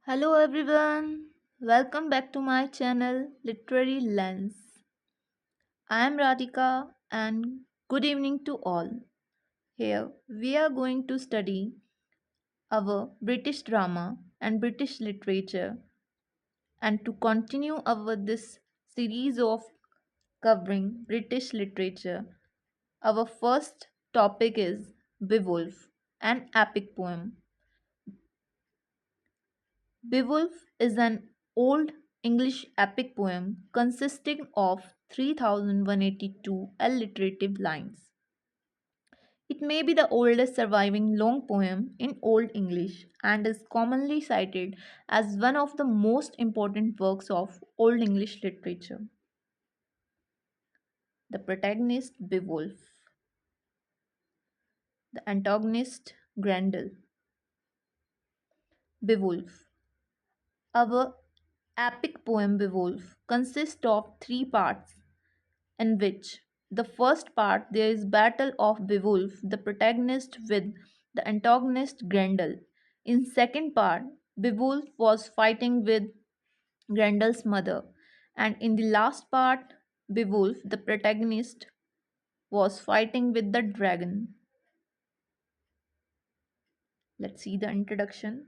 Hello everyone, welcome back to my channel Literary Lens. I am Radhika and good evening to all. Here we are going to study our British drama and British literature and to continue our this series of covering British literature. Our first topic is Beowulf, an epic poem. Beowulf is an Old English epic poem consisting of 3182 alliterative lines. It may be the oldest surviving long poem in Old English and is commonly cited as one of the most important works of Old English literature. The protagonist Beowulf, the antagonist Grendel. Beowulf. Our epic poem Beowulf consists of three parts in which the first part there is battle of Beowulf, the protagonist with the antagonist Grendel. In second part, Beowulf was fighting with Grendel's mother, and in the last part, Beowulf, the protagonist, was fighting with the dragon. Let's see the introduction.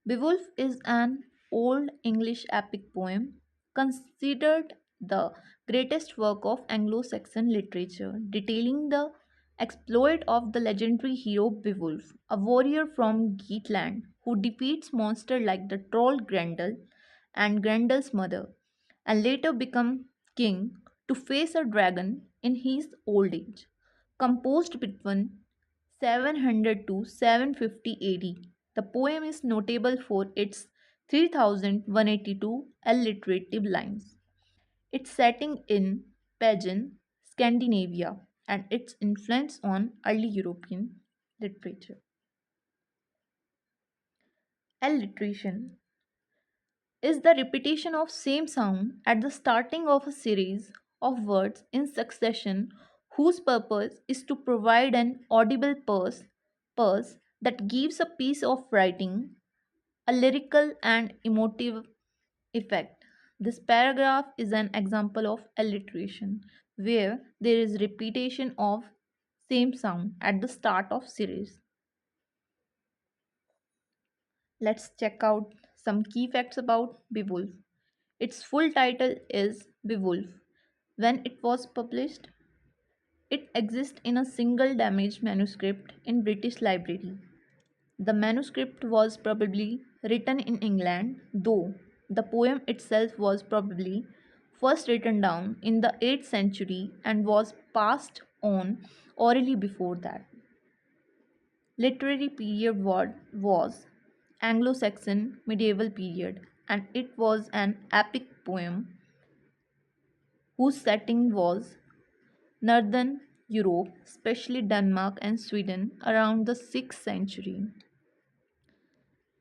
Beowulf is an Old English epic poem considered the greatest work of Anglo Saxon literature, detailing the exploit of the legendary hero Beowulf, a warrior from Geatland who defeats monsters like the troll Grendel and Grendel's mother, and later become king to face a dragon in his old age. Composed between 700 to 750 AD. The poem is notable for its 3182 alliterative lines, its setting in pagan Scandinavia, and its influence on early European literature. Alliteration is the repetition of same sound at the starting of a series of words in succession whose purpose is to provide an audible purse that gives a piece of writing a lyrical and emotive effect. This paragraph is an example of alliteration where there is repetition of same sound at the start of series. Let's check out some key facts about Beowulf. Its full title is Beowulf. When it was published, it exists in a single damaged manuscript in British Library. The manuscript was probably written in England, though the poem itself was probably first written down in the 8th century and was passed on orally before that. Literary period was Anglo-Saxon medieval period, and it was an epic poem whose setting was Northern Europe, especially Denmark and Sweden, around the 6th century.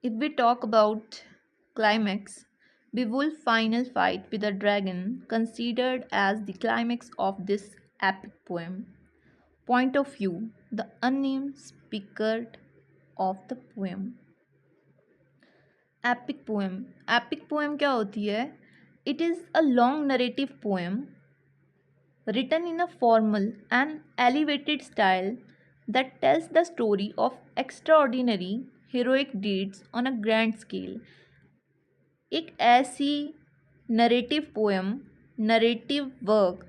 If we talk about climax, Beowulf's final fight with the dragon, considered as the climax of this epic poem. Point of view: the unnamed speaker of the poem. Epic poem. Epic poem क्या होती है? It is a long narrative poem written in a formal and elevated style that tells the story of extraordinary heroic deeds on a grand scale. एक ऐसी narrative poem, narrative work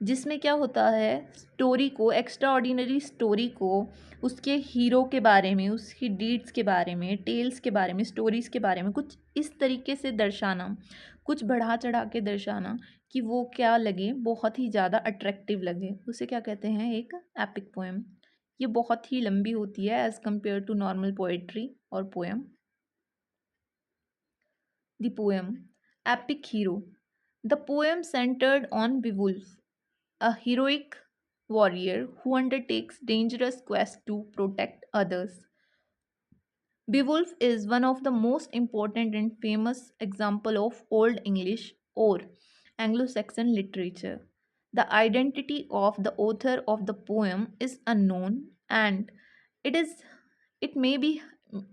जिसमें क्या होता है, story को, एक्स्ट्रा ऑर्डिनरी स्टोरी को उसके hero के बारे में, उसकी डीड्स के बारे में, टेल्स के बारे में, स्टोरीज़ के बारे में कुछ इस तरीके से दर्शाना, कुछ बढ़ा चढ़ा के दर्शाना कि वो क्या लगे, बहुत ही ज़्यादा अट्रैक्टिव लगे, उसे क्या कहते हैं, एक एपिक पोएम। ये बहुत ही लंबी होती है as compare to normal poetry और poem. The poem Epic Hero. The poem centered on Beowulf, a heroic warrior who undertakes dangerous quests to protect others. Beowulf is one of the most important and famous example of Old English or Anglo-Saxon literature. The identity of the author of the poem is unknown and it is it may be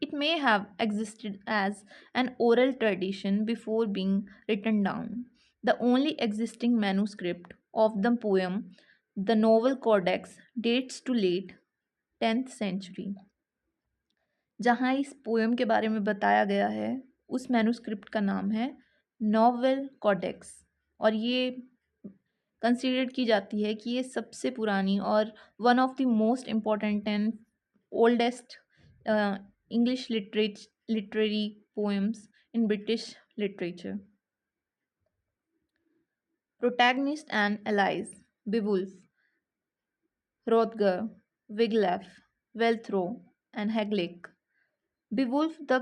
It may have existed as an oral tradition before being written down. The only existing manuscript of the poem, the Novel Codex, dates to late 10th century. जहाँ इस poem के बारे में बताया गया है उस manuscript का नाम है नोवेल कॉडेक्स, और ये कंसीडर की जाती है कि ये सबसे पुरानी और one of the most important and oldest English literary poems in British literature. Protagonist and allies: Beowulf, Hrothgar, Wiglaf, Welthro, and Haglik. Beowulf, the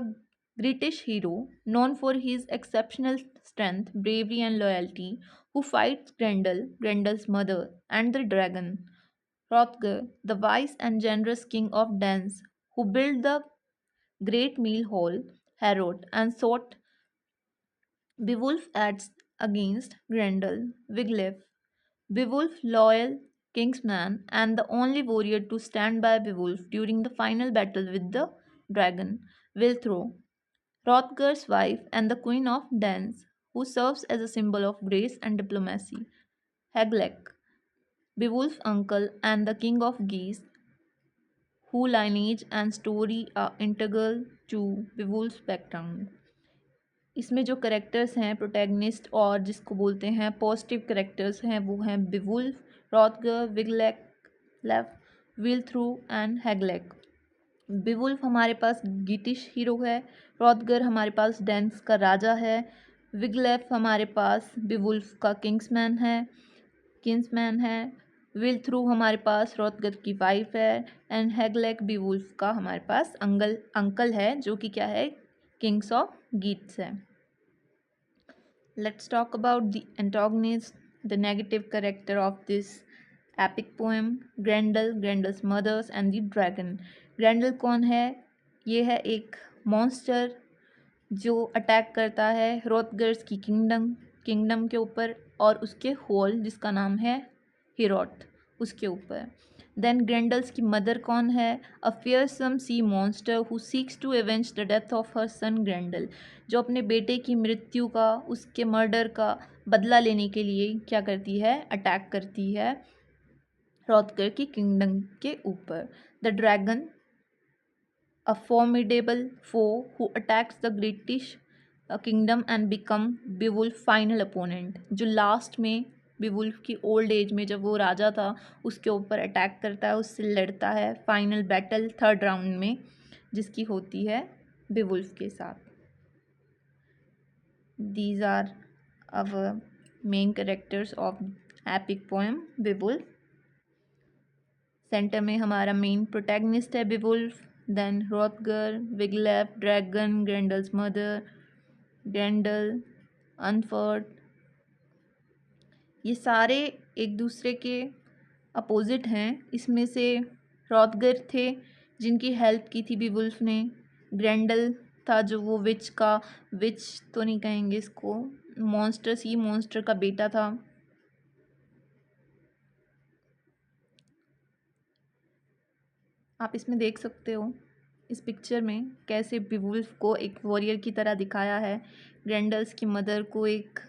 British hero, known for his exceptional strength, bravery, and loyalty, who fights Grendel, Grendel's mother, and the dragon. Hrothgar, the wise and generous king of Danes, who built the great meal hall, Harrod, and sought Beowulf adds against Grendel, Wiglaf. Beowulf, loyal kingsman, and the only warrior to stand by Beowulf during the final battle with the dragon, Wilthro, Hrothgar's wife and the Queen of Danes, who serves as a symbol of grace and diplomacy. Hagleck, Beowulf's uncle and the king of Geese, whose lineage and story are integral to Beowulf's background. इसमें जो characters हैं protagonist और जिसको बोलते हैं positive characters हैं वो हैं बिवुल्फ, रॉथगर, विगलैक, लेफ, विल थ्रू एंड हैगलैक. बिवुल्फ हमारे पास गिटिश हीरो है, रॉथगर हमारे पास डेंस का राजा है, विगलेफ हमारे पास बिवुल्फ का किंग्समैन है, विल थ्रू हमारे पास रॉथगर की वाइफ है, एंड हैगलैक बिवुल्फ का हमारे पास अंकल है जो कि क्या है, किंग्स ऑफ गीट्स है. Let's talk about the antagonist, the negative character of this epic poem, Grendel, Grendel's mothers and the dragon. Grendel कौन है? ये है एक मॉन्स्टर जो अटैक करता है हरोथगर्स की किंगडम के ऊपर और उसके होल जिसका नाम है हिरोट उसके ऊपर. देन ग्रेंडल्स की मदर कौन है? A fearsome sea monster who seeks to avenge the death of her son Grendel, जो अपने बेटे की मृत्यु का, उसके मर्डर का बदला लेने के लिए क्या करती है, अटैक करती है हरोथगर की किंगडम के ऊपर. The dragon, a formidable foe who attacks the British kingdom and become Beowulf's final opponent, जो लास्ट में बेवुल्फ की ओल्ड एज में जब वो राजा था उसके ऊपर अटैक करता है, उससे लड़ता है फाइनल बैटल थर्ड राउंड में जिसकी होती है बेवुल्फ के साथ. These are our main characters of epic poem Beowulf. Centre में हमारा मेन प्रोटैगनिस्ट है Beowulf, then Hrothgar, Wiglaf, dragon, Grendel's mother, Grendel, Unferth. ये सारे एक दूसरे के अपोजिट हैं. इसमें से हरोथगर थे जिनकी हेल्प की थी बेवुल्फ ने. ग्रेंडल था जो वो विच तो नहीं कहेंगे इसको, मॉन्स्टर का बेटा था. आप इसमें देख सकते हो इस पिक्चर में कैसे बेवुल्फ को एक वॉरियर की तरह दिखाया है, ग्रेंडल्स की मदर को एक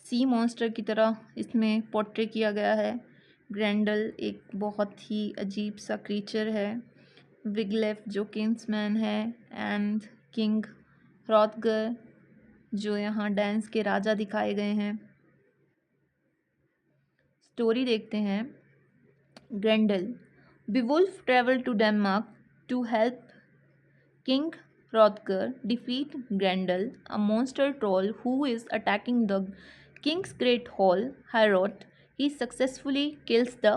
सी मॉन्स्टर की तरह इसमें पोर्ट्रे किया गया है. ग्रेंडल एक बहुत ही अजीब सा क्रीचर है, विगलेफ जो किंग्समैन है, एंड किंग हरोथगर जो यहाँ डांस के राजा दिखाए गए हैं. स्टोरी देखते हैं. ग्रेंडल, Beowulf traveled to Denmark to help King Hrothgar defeat Grendel, a monster troll who is attacking the king's great hall, Harrod. He successfully kills the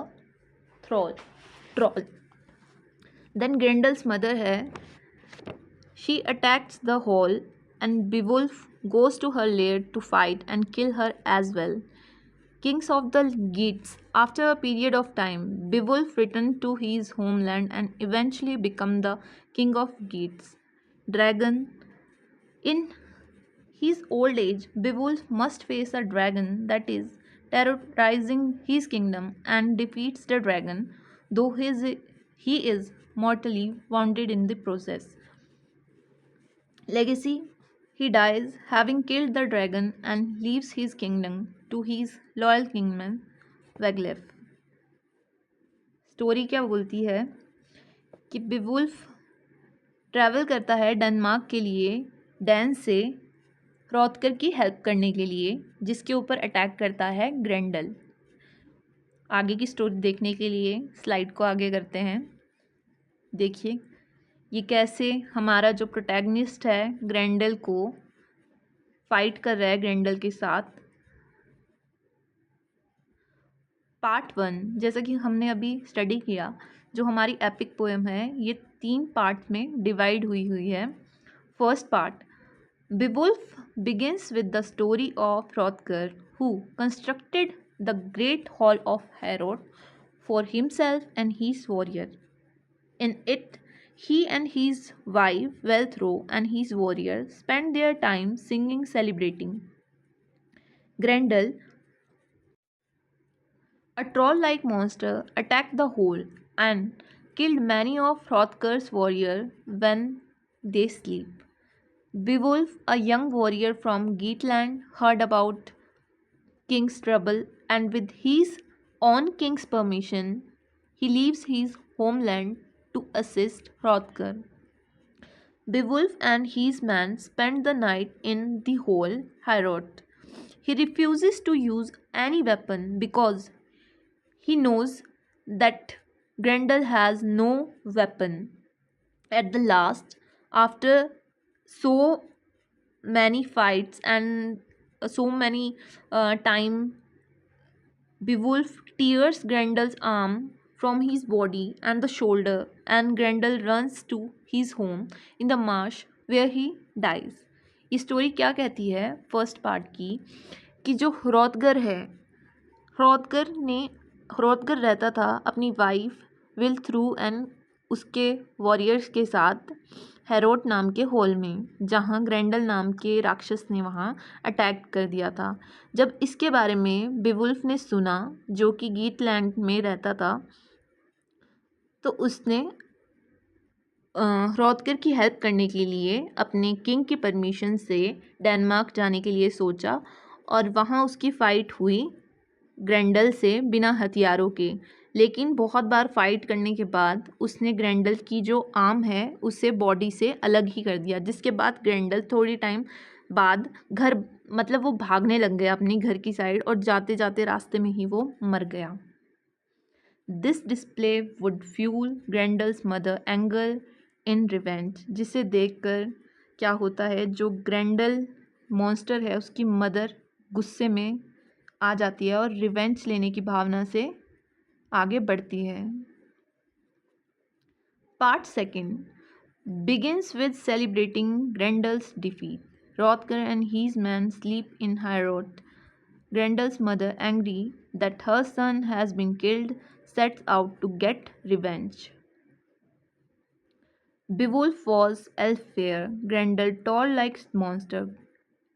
troll. Then Grendel's mother है, she attacks the hall and Beowulf goes to her lair to fight and kill her as well. Kings of the Geats. After a period of time, Beowulf returned to his homeland and eventually became the king of Geats. Dragon. In his old age, Beowulf must face a dragon that is terrorizing his kingdom and defeats the dragon, though he is mortally wounded in the process. Legacy: he dies having killed the dragon and leaves his kingdom to his loyal kingman Wiglaf. Story क्या बोलती है कि Beowulf travel करता है Denmark के लिए Dan से ह्रॉथगर की हेल्प करने के लिए, जिसके ऊपर अटैक करता है ग्रेंडल। आगे की स्टोरी देखने के लिए स्लाइड को आगे करते हैं। देखिए ये कैसे हमारा जो प्रोटैगनिस्ट है ग्रेंडल को फाइट कर रहा है ग्रेंडल के साथ। पार्ट 1, जैसा कि हमने अभी स्टडी किया, जो हमारी एपिक पोएम है ये 3 पार्ट में डिवाइड हुई है। First part, Beowulf begins with the story of Hrothgar, who constructed the great hall of Harrod for himself and his warrior. In it, he and his wife Welthro and his warrior spent their time singing, celebrating. Grendel, a troll-like monster, attacked the hole and killed many of Hrothgar's warriors when they sleep. Beowulf, a young warrior from Geatland, heard about king's trouble, and with his own king's permission, he leaves his homeland to assist Hrothgar. Beowulf and his men spend the night in the hole Harrod. He refuses to use any weapon because he knows that Grendel has no weapon. At the last, after so many fights and so many time, Beowulf tears Grendel's arm from his body and the shoulder, and Grendel runs to his home in the marsh where he dies. ये story क्या कहती है first part की, कि जो ह्रॉथगर है, ह्रॉथगर रहता था अपनी वाइफ विल्थ्रू एंड उसके वॉरियर्स के साथ हेरोट नाम के होल में, जहाँ ग्रेंडल नाम के राक्षस ने वहाँ अटैक कर दिया था। जब इसके बारे में बेवुल्फ ने सुना, जो कि गीतलैंड में रहता था, तो उसने ह्रॉथगर की हेल्प करने के लिए अपने किंग की परमिशन से डेनमार्क जाने के लिए सोचा, और वहाँ उसकी फ़ाइट हुई ग्रेंडल से बिना हथियारों के। लेकिन बहुत बार फाइट करने के बाद उसने ग्रेंडल की जो आर्म है उसे बॉडी से अलग ही कर दिया, जिसके बाद ग्रेंडल थोड़ी टाइम बाद घर, मतलब वो भागने लग गया अपनी घर की साइड, और जाते जाते रास्ते में ही वो मर गया। This display would fuel Grendel's mother anger in revenge, जिसे देखकर क्या होता है, जो ग्रेंडल मॉन्स्टर है उसकी मदर गुस्से में आ जाती है और रिवेंज लेने की भावना से आगे बढ़ती है। Part second begins with celebrating Grendel's defeat. Hrothgar and his men sleep in Harrod. Grendel's mother, angry that her son has been killed, sets out to get revenge. Beowulf was elf-fair. Grendel, tall like monster,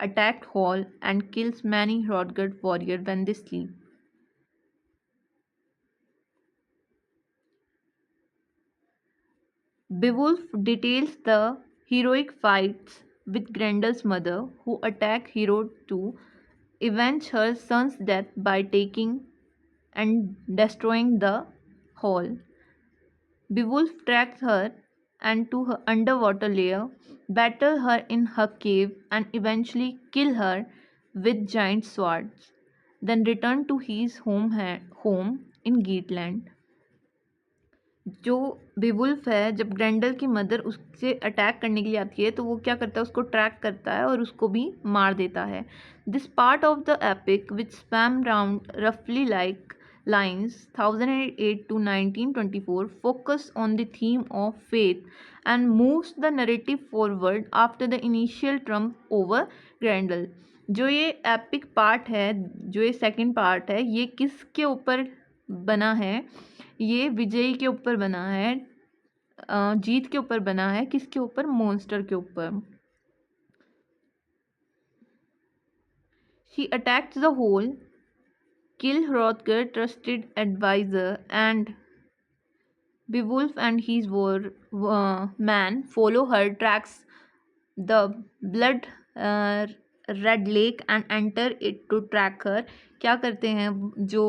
attacked Hall and kills many Hrothgar warriors when they sleep. Beowulf details the heroic fights with Grendel's mother, who attacked Herod to avenge her son's death by taking and destroying the hall. Beowulf tracks her and to her underwater lair, battle her in her cave, and eventually kill her with giant swords. Then return to his home in Geatland. जो Beowulf है, जब ग्रेंडल की mother उससे attack करने के लिए आती है तो वो क्या करता है, उसको ट्रैक करता है और उसको भी मार देता है। This part of the epic which spam round रफली like lines 1008 to 1924 focus on the theme of faith and moves the narrative forward after the initial trump over Grendel। जो ये एपिक पार्ट है, जो ये सेकंड पार्ट है, ये किसके ऊपर बना है, ये विजयी के ऊपर बना है, जीत के ऊपर बना है, किसके ऊपर, मॉन्स्टर के ऊपर। She attacked the hole, kill Hrothgar trusted advisor, and Beowulf and his man follow her tracks the blood red lake and enter it to track her. क्या करते हैं जो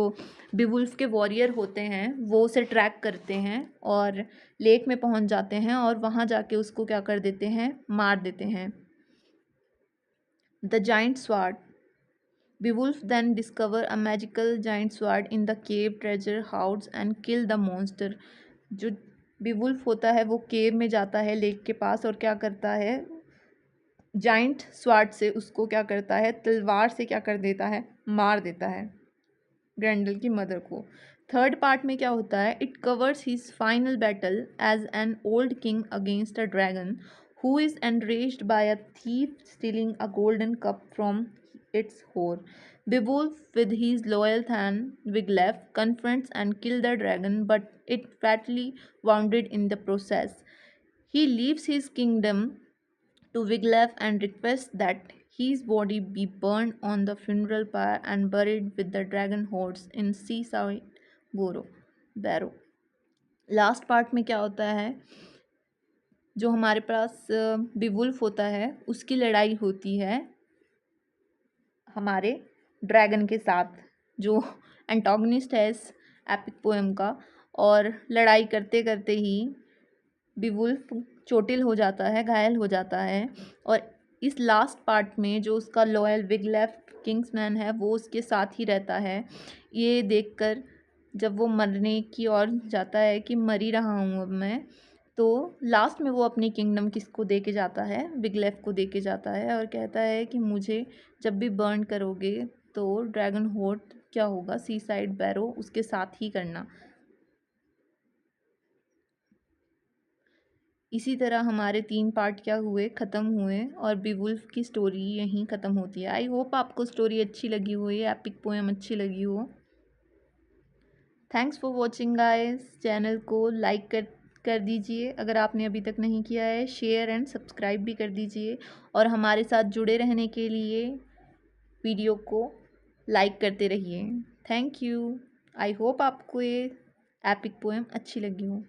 बेवुल्फ के वॉरियर होते हैं वो उसे ट्रैक करते हैं और लेक में पहुंच जाते हैं और वहां जाके उसको क्या कर देते हैं, मार देते हैं। The giant sword. Beowulf then discover a magical giant sword in the cave treasure house and kill the monster। जो बेवुल्फ होता है वो केव में जाता है लेक के पास और क्या करता है, जाइंट स्वार्ड से उसको क्या करता है, तलवार से क्या कर देता है, मार देता है ग्रेंडल की मदर को। थर्ड पार्ट में क्या होता है, it covers his final battle as an old king against a dragon who is enraged by a thief stealing a golden cup from its whore। Beowulf, with his loyal Than Wiglaf, confronts and kills the dragon, but it fatally wounded in the process. He leaves his kingdom to Wiglaf and requests that his body be burned on the funeral pyre and buried with the dragon hordes in seaside Barrow। Last part में क्या होता है, जो हमारे पास Beowulf होता है उसकी लड़ाई होती है हमारे ड्रैगन के साथ, जो एंटागनिस्ट है इस एपिक पोएम का। और लड़ाई करते करते ही बेवुल्फ चोटिल हो जाता है, घायल हो जाता है। और इस लास्ट पार्ट में जो उसका लॉयल विगलेफ किंग्समैन है वो उसके साथ ही रहता है। ये देखकर जब वो मरने की ओर जाता है कि मर ही रहा हूँ अब मैं, तो लास्ट में वो अपनी किंगडम किसको दे के जाता है, विगलेफ को दे के जाता है और कहता है कि मुझे जब भी बर्न करोगे तो ड्रैगन होर्ड क्या होगा, सी साइड बैरो उसके साथ ही करना। इसी तरह हमारे 3 पार्ट क्या हुए, ख़त्म हुए और बेवुल्फ की स्टोरी यहीं ख़त्म होती है। आई होप आपको स्टोरी अच्छी लगी हो, ये एपिक पोएम अच्छी लगी हो। Thanks for watching guys. Channel को लाइक कर दीजिए अगर आपने अभी तक नहीं किया है, शेयर एंड सब्सक्राइब भी कर दीजिए और हमारे साथ जुड़े रहने के लिए वीडियो को लाइक करते रहिए। Thank you. आई होप आपको ये एपिक पोएम अच्छी लगी हो।